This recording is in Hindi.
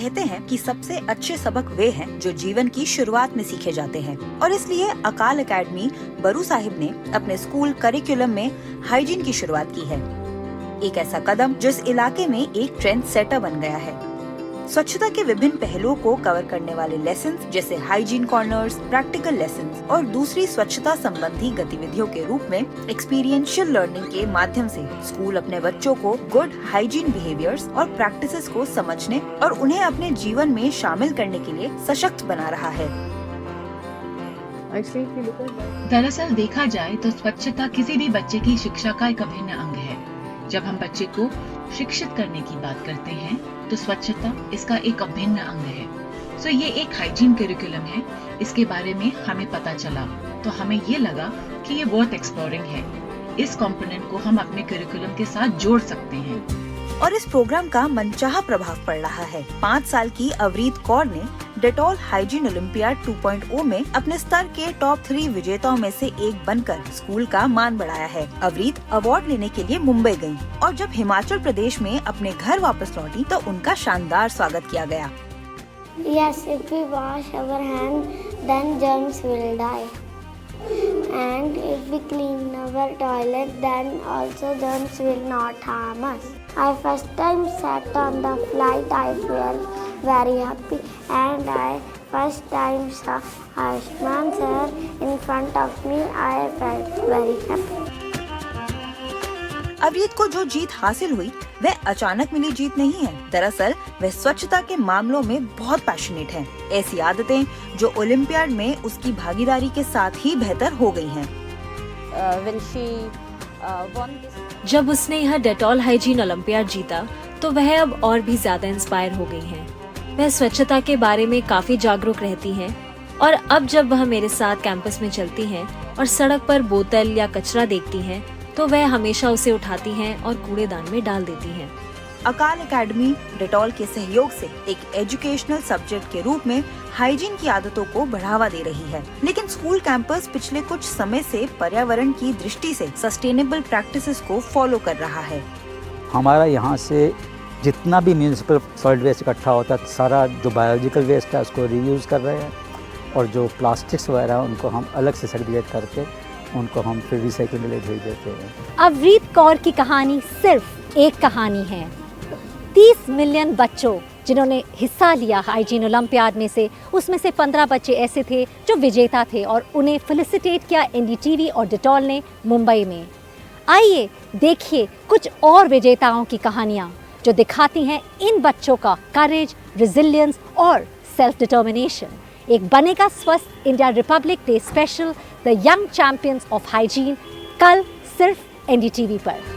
कहते हैं कि सबसे अच्छे सबक वे हैं जो जीवन की शुरुआत में सीखे जाते हैं और इसलिए अकाल एकेडमी बरू साहिब ने अपने स्कूल करिकुलम में हाइजीन की शुरुआत की है। एक ऐसा कदम जो इस इलाके में एक ट्रेंड सेटर बन गया है। स्वच्छता के विभिन्न पहलुओं को कवर करने वाले लेसन जैसे हाइजीन कॉर्नर्स, प्रैक्टिकल लेसन और दूसरी स्वच्छता संबंधी गतिविधियों के रूप में एक्सपीरियंशियल लर्निंग के माध्यम से स्कूल अपने बच्चों को गुड हाइजीन बिहेवियर्स और प्रैक्टिसेस को समझने और उन्हें अपने जीवन में शामिल करने के लिए सशक्त बना रहा है। दरअसल देखा जाए तो स्वच्छता किसी भी बच्चे की शिक्षा का एक अभिन्न अंग है। जब हम बच्चे को शिक्षित करने की बात करते हैं तो स्वच्छता इसका एक अभिन्न अंग है। सो ये एक हाइजीन करिकुलम है। इसके बारे में हमें पता चला तो हमें ये लगा कि ये वर्थ एक्सप्लोरिंग है। इस कंपोनेंट को हम अपने करिकुलम के साथ जोड़ सकते हैं और इस प्रोग्राम का मनचाहा प्रभाव पड़ रहा है। 5 साल की अवरीत कौर ने डेटॉल हाइजीन ओलंपियाड 2.0 में अपने स्तर के टॉप 3 विजेताओं में से एक बनकर स्कूल का मान बढ़ाया है। अवरीत अवार्ड लेने के लिए मुंबई गयी और जब हिमाचल प्रदेश में अपने घर वापस लौटी तो उनका शानदार स्वागत किया गया। Yes, if we wash our hands, then germs will die. And if we clean our toilet, then also germs will not harm us. I first time sat on the flight, I felt very happy, and I first time saw Ayushman sir in front of me, I felt very happy. अवरीत को जो जीत हासिल हुई वह अचानक मिली जीत नहीं है। दरअसल वह स्वच्छता के मामलों में बहुत पैशनेट है। ऐसी आदतें जो ओलंपियाड में उसकी भागीदारी के साथ ही बेहतर हो गई हैं। जब उसने यह डेटॉल हाइजीन ओलंपियाड जीता तो वह अब और भी ज्यादा इंस्पायर हो गई हैं। वह स्वच्छता के बारे में काफी जागरूक रहती हैं और अब जब वह मेरे साथ कैंपस में चलती हैं और सड़क पर बोतल या कचरा देखती हैं तो वह हमेशा उसे उठाती हैं और कूड़ेदान में डाल देती हैं। अकाल एकेडमी डेटॉल के सहयोग से एक एजुकेशनल सब्जेक्ट के रूप में हाइजीन की आदतों को बढ़ावा दे रही है, लेकिन स्कूल कैंपस पिछले कुछ समय से पर्यावरण की दृष्टि से सस्टेनेबल प्रैक्टिसेस को फॉलो कर रहा है। हमारा यहाँ से जितना भी म्यूनिसिपल सॉलिड वेस्ट इकट्ठा होता है सारा जो बायोलॉजिकल वेस्ट है उसको रीयूज़ कर रहे हैं और जो प्लास्टिक्स वगैरह है उनको हम अलग से सेग्रीगेट करके उनको हम फिर रिसाइकिल में भेज देते हैं। अवरीत कौर की कहानी सिर्फ एक कहानी है। 30 मिलियन बच्चों जिन्होंने हिस्सा लिया हाइजीन ओलंपियाड में से, उसमें से 15 बच्चे ऐसे थे जो विजेता थे और उन्हें फेलिसिटेट किया एनडीटीवी और डेटॉल ने मुंबई में। आइए देखिए कुछ और विजेताओं की कहानियाँ जो दिखाती हैं इन बच्चों का करेज, रेजिलियंस और सेल्फ डिटर्मिनेशन। एक बनेगा स्वस्थ India Republic day special the young champions of hygiene कल सिर्फ एनडीटीवी पर।